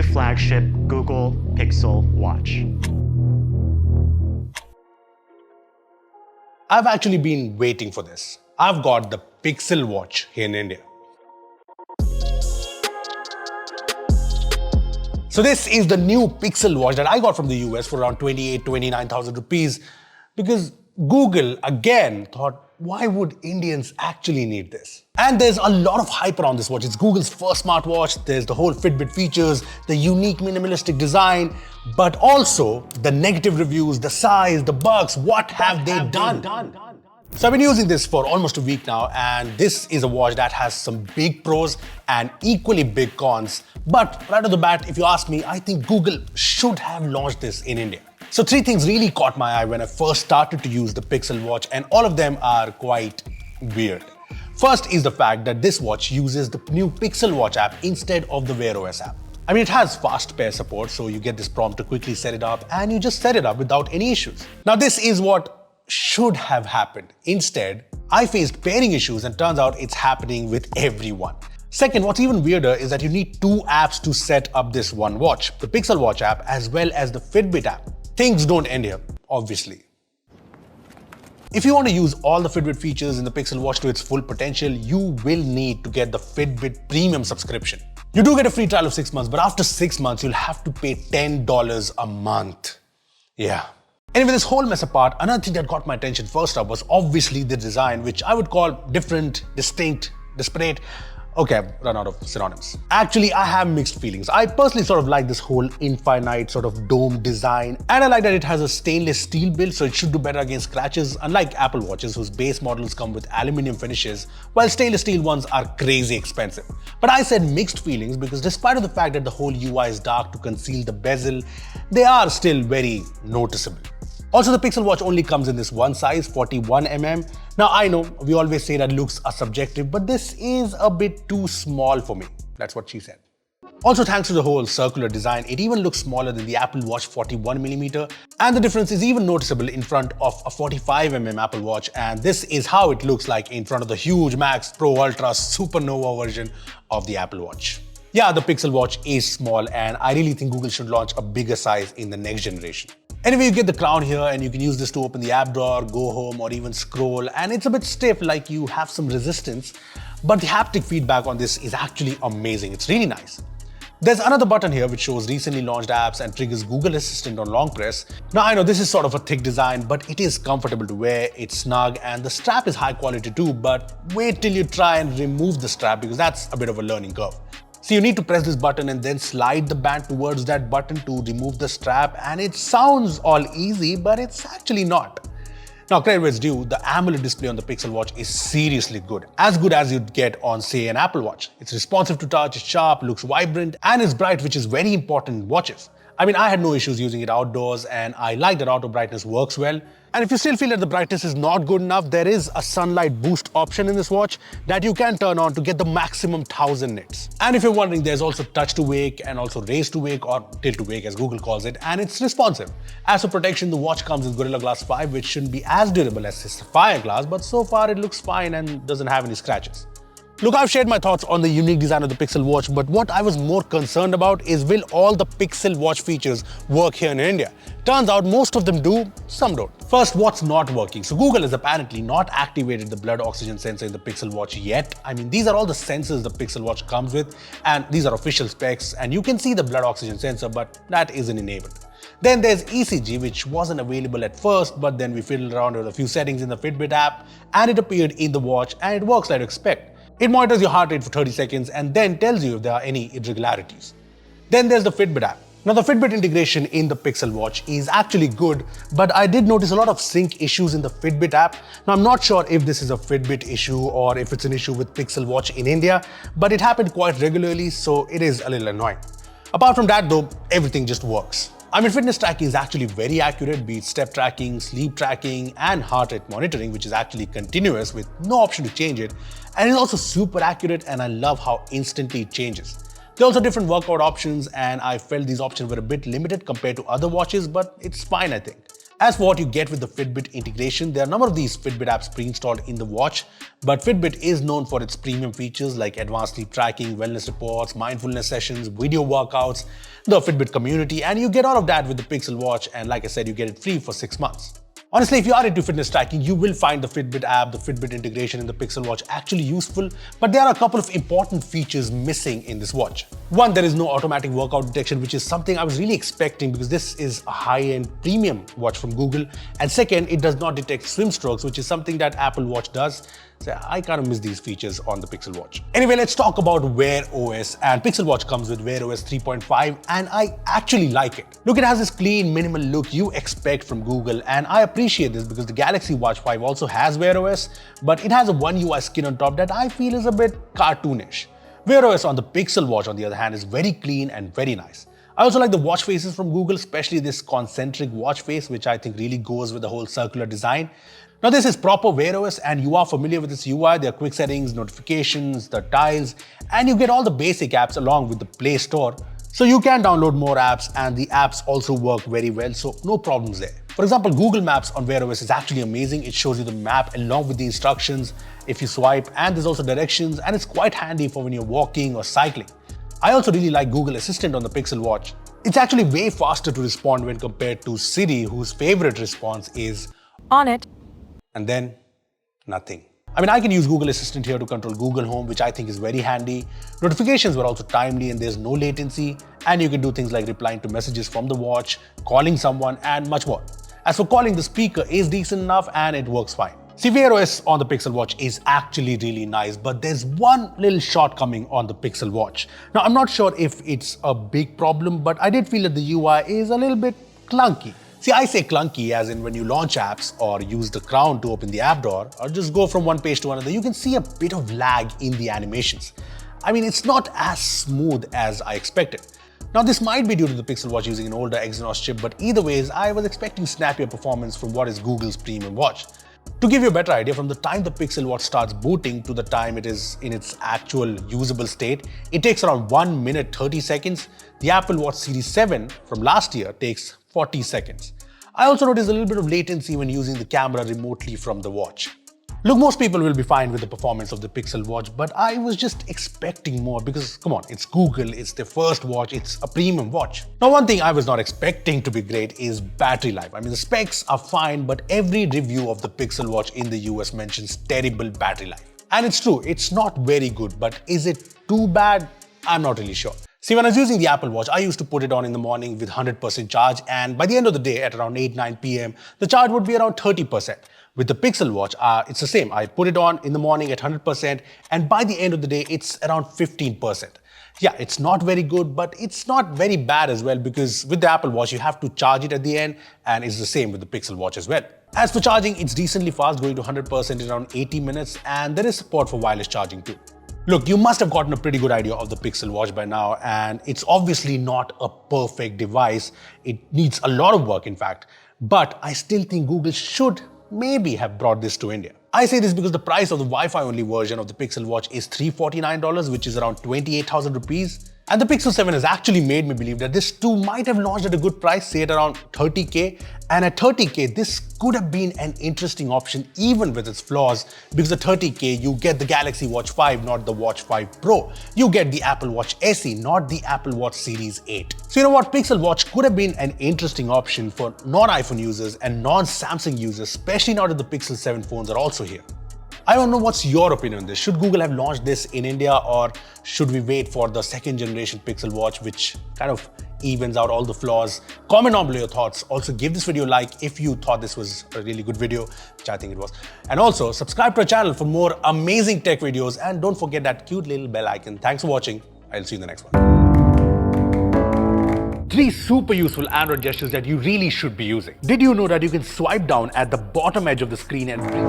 new flagship Google Pixel Watch. I've actually been waiting for this. I've got the Pixel Watch here in India. So this is the new Pixel Watch that I got from the US for around 29,000 rupees because Google again thought, why would Indians actually need this? And there's a lot of hype around this watch. It's Google's first smartwatch. There's the whole Fitbit features, the unique minimalistic design, but also the negative reviews, the size, the bugs. What have they done? So I've been using this for almost a week now, and this is a watch that has some big pros and equally big cons. But right off the bat, if you ask me, I think Google should have launched this in India. So 3 things really caught my eye when I first started to use the Pixel Watch, and all of them are quite weird. First is the fact that this watch uses the new Pixel Watch app instead of the WearOS app. I mean, it has fast pair support, so you get this prompt to quickly set it up, and you just set it up without any issues. Now, this is what should have happened. Instead, I faced pairing issues, and turns out it's happening with everyone. Second, what's even weirder is that you need 2 apps to set up this one watch, the Pixel Watch app as well as the Fitbit app. Things don't end here, obviously. If you want to use all the Fitbit features in the Pixel Watch to its full potential, you will need to get the Fitbit Premium subscription. You do get a free trial of 6 months, but after 6 months, you'll have to pay $10 a month. Yeah. Anyway, this whole mess apart, another thing that got my attention first up was obviously the design, which I would call different, distinct, disparate. Okay, I've run out of synonyms. Actually, I have mixed feelings. I personally sort of like this whole infinite sort of dome design, and I like that it has a stainless steel build, so it should do better against scratches, unlike Apple Watches whose base models come with aluminium finishes, while stainless steel ones are crazy expensive. But I said mixed feelings because despite of the fact that the whole UI is dark to conceal the bezel, they are still very noticeable. Also, the Pixel Watch only comes in this one size, 41mm. Now, I know we always say that looks are subjective, but this is a bit too small for me. That's what she said. Also, thanks to the whole circular design, it even looks smaller than the Apple Watch 41mm, and the difference is even noticeable in front of a 45mm Apple Watch, and this is how it looks like in front of the huge Max Pro Ultra Supernova version of the Apple Watch. Yeah, the Pixel Watch is small, and I really think Google should launch a bigger size in the next generation. Anyway, you get the crown here, and you can use this to open the app drawer, go home, or even scroll, and it's a bit stiff, like you have some resistance, but the haptic feedback on this is actually amazing. It's really nice. There's another button here which shows recently launched apps and triggers Google Assistant on long press. Now, I know this is sort of a thick design, but it is comfortable to wear, it's snug, and the strap is high quality too, but wait till you try and remove the strap because that's a bit of a learning curve. So you need to press this button and then slide the band towards that button to remove the strap, and it sounds all easy, but it's actually not. Now, credit where it's due, the AMOLED display on the Pixel Watch is seriously good as you'd get on, say, an Apple Watch. It's responsive to touch, it's sharp, looks vibrant, and it's bright, which is very important in watches. I mean, I had no issues using it outdoors, and I like that auto brightness works well. And if you still feel that the brightness is not good enough, there is a sunlight boost option in this watch that you can turn on to get the maximum 1000 nits. And if you're wondering, there's also touch to wake and also raise to wake, or tilt to wake as Google calls it, and it's responsive. As for protection, the watch comes with Gorilla Glass 5, which shouldn't be as durable as Sapphire Glass, but so far it looks fine and doesn't have any scratches. Look, I've shared my thoughts on the unique design of the Pixel Watch, but what I was more concerned about is, will all the Pixel Watch features work here in India? Turns out most of them do, some don't. First, what's not working? So Google has apparently not activated the blood oxygen sensor in the Pixel Watch yet. I mean, these are all the sensors the Pixel Watch comes with, and these are official specs, and you can see the blood oxygen sensor, but that isn't enabled. Then there's ECG, which wasn't available at first, but then we fiddled around with a few settings in the Fitbit app, and it appeared in the watch, and it works like you expect. It monitors your heart rate for 30 seconds and then tells you if there are any irregularities. Then there's the Fitbit app. Now, the Fitbit integration in the Pixel Watch is actually good, but I did notice a lot of sync issues in the Fitbit app. Now, I'm not sure if this is a Fitbit issue or if it's an issue with Pixel Watch in India, but it happened quite regularly, so it is a little annoying. Apart from that though, everything just works. I mean, fitness tracking is actually very accurate, be it step tracking, sleep tracking, and heart rate monitoring, which is actually continuous with no option to change it. And it's also super accurate, and I love how instantly it changes. There are also different workout options, and I felt these options were a bit limited compared to other watches, but it's fine, I think. As for what you get with the Fitbit integration, there are a number of these Fitbit apps pre-installed in the watch, but Fitbit is known for its premium features like advanced sleep tracking, wellness reports, mindfulness sessions, video workouts, the Fitbit community, and you get all of that with the Pixel Watch, and like I said, you get it free for 6 months. Honestly, if you are into fitness tracking, you will find the Fitbit app, the Fitbit integration in the Pixel Watch actually useful, but there are a couple of important features missing in this watch. One, there is no automatic workout detection, which is something I was really expecting because this is a high-end premium watch from Google. And second, it does not detect swim strokes, which is something that Apple Watch does. So I kind of miss these features on the Pixel Watch. Anyway, let's talk about WearOS. And Pixel Watch comes with WearOS 3.5 and I actually like it. Look, it has this clean, minimal look you expect from Google, and I appreciate this because the Galaxy Watch 5 also has WearOS, but it has a One UI skin on top that I feel is a bit cartoonish. WearOS on the Pixel Watch, on the other hand, is very clean and very nice. I also like the watch faces from Google, especially this concentric watch face, which I think really goes with the whole circular design. Now, this is proper WearOS and you are familiar with its UI. There are quick settings, notifications, the tiles, and you get all the basic apps along with the Play Store. So you can download more apps and the apps also work very well, so no problems there. For example, Google Maps on WearOS is actually amazing. It shows you the map along with the instructions if you swipe, and there's also directions, and it's quite handy for when you're walking or cycling. I also really like Google Assistant on the Pixel Watch. It's actually way faster to respond when compared to Siri, whose favorite response is on it, and then nothing. I mean, I can use Google Assistant here to control Google Home, which I think is very handy. Notifications were also timely and there's no latency, and you can do things like replying to messages from the watch, calling someone, and much more. As for calling, the speaker is decent enough and it works fine. See, WearOS on the Pixel Watch is actually really nice, but there's one little shortcoming on the Pixel Watch. Now, I'm not sure if it's a big problem, but I did feel that the UI is a little bit clunky. See, I say clunky as in when you launch apps or use the crown to open the app door or just go from one page to another, you can see a bit of lag in the animations. I mean, it's not as smooth as I expected. Now, this might be due to the Pixel Watch using an older Exynos chip, but either ways, I was expecting snappier performance from what is Google's premium watch. To give you a better idea, from the time the Pixel Watch starts booting to the time it is in its actual usable state, it takes around 1 minute 30 seconds. The Apple Watch Series 7 from last year takes 40 seconds. I also noticed a little bit of latency when using the camera remotely from the watch. Look, most people will be fine with the performance of the Pixel Watch, but I was just expecting more because, come on, it's Google, it's their first watch, it's a premium watch. Now, one thing I was not expecting to be great is battery life. I mean, the specs are fine, but every review of the Pixel Watch in the US mentions terrible battery life. And it's true, it's not very good, but is it too bad? I'm not really sure. See, when I was using the Apple Watch, I used to put it on in the morning with 100% charge, and by the end of the day at around 8-9 p.m., the charge would be around 30%. With the Pixel Watch, it's the same. I put it on in the morning at 100%, and by the end of the day, it's around 15%. Yeah, it's not very good, but it's not very bad as well because with the Apple Watch, you have to charge it at the end, and it's the same with the Pixel Watch as well. As for charging, it's decently fast, going to 100% in around 80 minutes, and there is support for wireless charging too. Look, you must have gotten a pretty good idea of the Pixel Watch by now, and it's obviously not a perfect device. It needs a lot of work, in fact, but I still think Google should maybe have brought this to India. I say this because the price of the Wi-Fi only version of the Pixel Watch is $349, which is around 28,000 rupees. And the Pixel 7 has actually made me believe that this too might have launched at a good price, say at around 30K. And at 30K, this could have been an interesting option even with its flaws, because at 30K, you get the Galaxy Watch 5, not the Watch 5 Pro. You get the Apple Watch SE, not the Apple Watch Series 8. So you know what, Pixel Watch could have been an interesting option for non-iPhone users and non-Samsung users, especially now that the Pixel 7 phones are also here. I don't know what's your opinion on this. Should Google have launched this in India, or should we wait for the second generation Pixel Watch, which kind of evens out all the flaws? Comment down below your thoughts. Also, give this video a like if you thought this was a really good video, which I think it was. And also, subscribe to our channel for more amazing tech videos. And don't forget that cute little bell icon. Thanks for watching. I'll see you in the next one. 3 super useful Android gestures that you really should be using. Did you know that you can swipe down at the bottom edge of the screen and bring